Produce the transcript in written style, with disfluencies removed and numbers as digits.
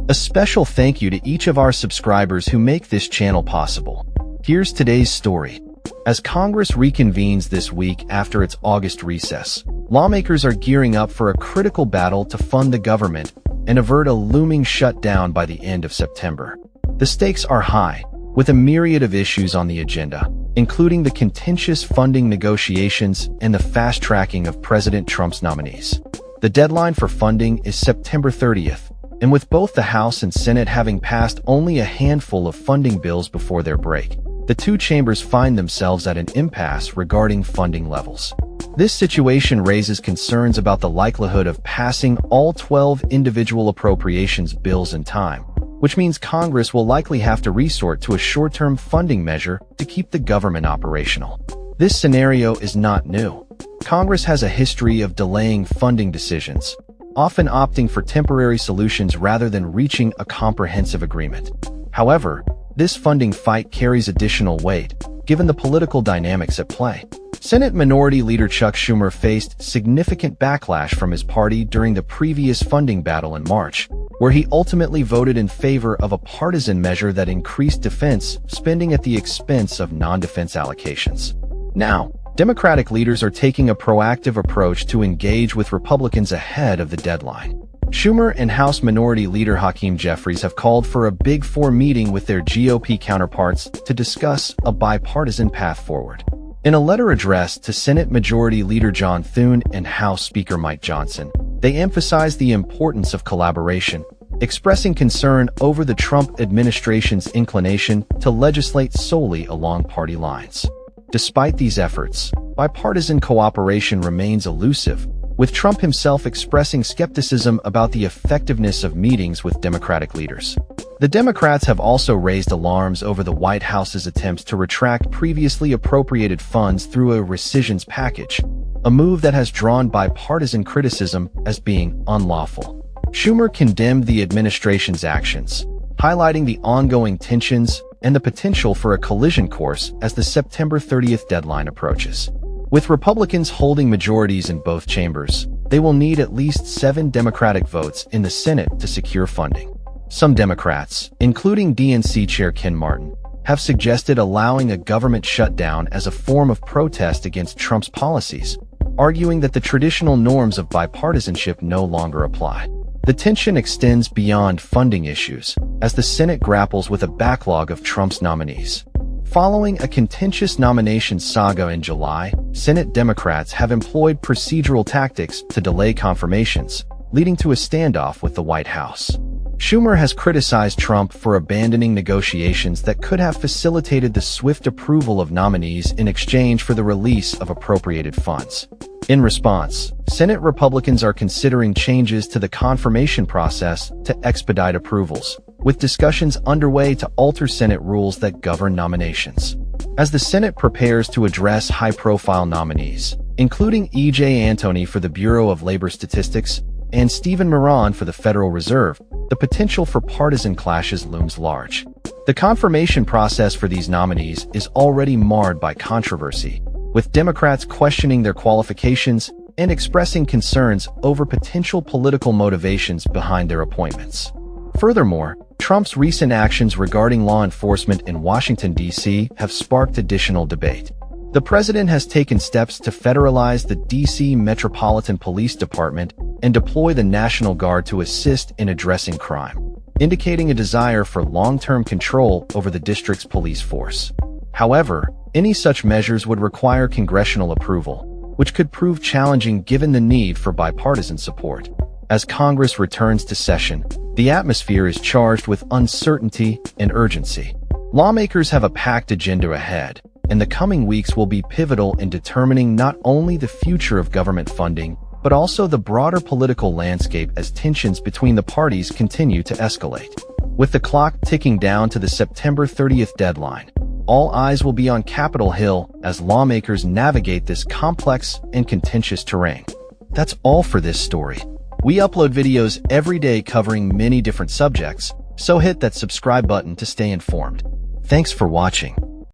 A special thank you to each of our subscribers who make this channel possible. Here's today's story. As Congress reconvenes this week after its August recess, lawmakers are gearing up for a critical battle to fund the government and avert a looming shutdown by the end of September. The stakes are high, with a myriad of issues on the agenda, including the contentious funding negotiations and the fast-tracking of President Trump's nominees. The deadline for funding is September 30th, and with both the House and Senate having passed only a handful of funding bills before their break, the two chambers find themselves at an impasse regarding funding levels. This situation raises concerns about the likelihood of passing all 12 individual appropriations bills in time, which means Congress will likely have to resort to a short-term funding measure to keep the government operational. This scenario is not new. Congress has a history of delaying funding decisions, often opting for temporary solutions rather than reaching a comprehensive agreement. However, this funding fight carries additional weight, given the political dynamics at play. Senate Minority Leader Chuck Schumer faced significant backlash from his party during the previous funding battle in March, where he ultimately voted in favor of a partisan measure that increased defense spending at the expense of non-defense allocations. Now, Democratic leaders are taking a proactive approach to engage with Republicans ahead of the deadline. Schumer and House Minority Leader Hakeem Jeffries have called for a Big Four meeting with their GOP counterparts to discuss a bipartisan path forward. In a letter addressed to Senate Majority Leader John Thune and House Speaker Mike Johnson, they emphasized the importance of collaboration, expressing concern over the Trump administration's inclination to legislate solely along party lines. Despite these efforts, bipartisan cooperation remains elusive, with Trump himself expressing skepticism about the effectiveness of meetings with Democratic leaders. The Democrats have also raised alarms over the White House's attempts to retract previously appropriated funds through a rescissions package, a move that has drawn bipartisan criticism as being unlawful. Schumer condemned the administration's actions, highlighting the ongoing tensions and the potential for a collision course as the September 30th deadline approaches. With Republicans holding majorities in both chambers, they will need at least 7 Democratic votes in the Senate to secure funding. Some Democrats, including DNC Chair Ken Martin, have suggested allowing a government shutdown as a form of protest against Trump's policies, arguing that the traditional norms of bipartisanship no longer apply. The tension extends beyond funding issues, as the Senate grapples with a backlog of Trump's nominees. Following a contentious nomination saga in July, Senate Democrats have employed procedural tactics to delay confirmations, leading to a standoff with the White House. Schumer has criticized Trump for abandoning negotiations that could have facilitated the swift approval of nominees in exchange for the release of appropriated funds. In response, Senate Republicans are considering changes to the confirmation process to expedite approvals, with discussions underway to alter Senate rules that govern nominations. As the Senate prepares to address high-profile nominees, including E.J. Antoni for the Bureau of Labor Statistics and Stephen Moran for the Federal Reserve, the potential for partisan clashes looms large. The confirmation process for these nominees is already marred by controversy, with Democrats questioning their qualifications and expressing concerns over potential political motivations behind their appointments. Furthermore, Trump's recent actions regarding law enforcement in Washington, D.C. have sparked additional debate. The president has taken steps to federalize the D.C. Metropolitan Police Department and deploy the National Guard to assist in addressing crime, indicating a desire for long-term control over the district's police force. However, any such measures would require congressional approval, which could prove challenging given the need for bipartisan support. As Congress returns to session, the atmosphere is charged with uncertainty and urgency. Lawmakers have a packed agenda ahead, and the coming weeks will be pivotal in determining not only the future of government funding, but also the broader political landscape as tensions between the parties continue to escalate. With the clock ticking down to the September 30th deadline, all eyes will be on Capitol Hill as lawmakers navigate this complex and contentious terrain. That's all for this story. We upload videos every day covering many different subjects, so hit that subscribe button to stay informed. Thanks for watching.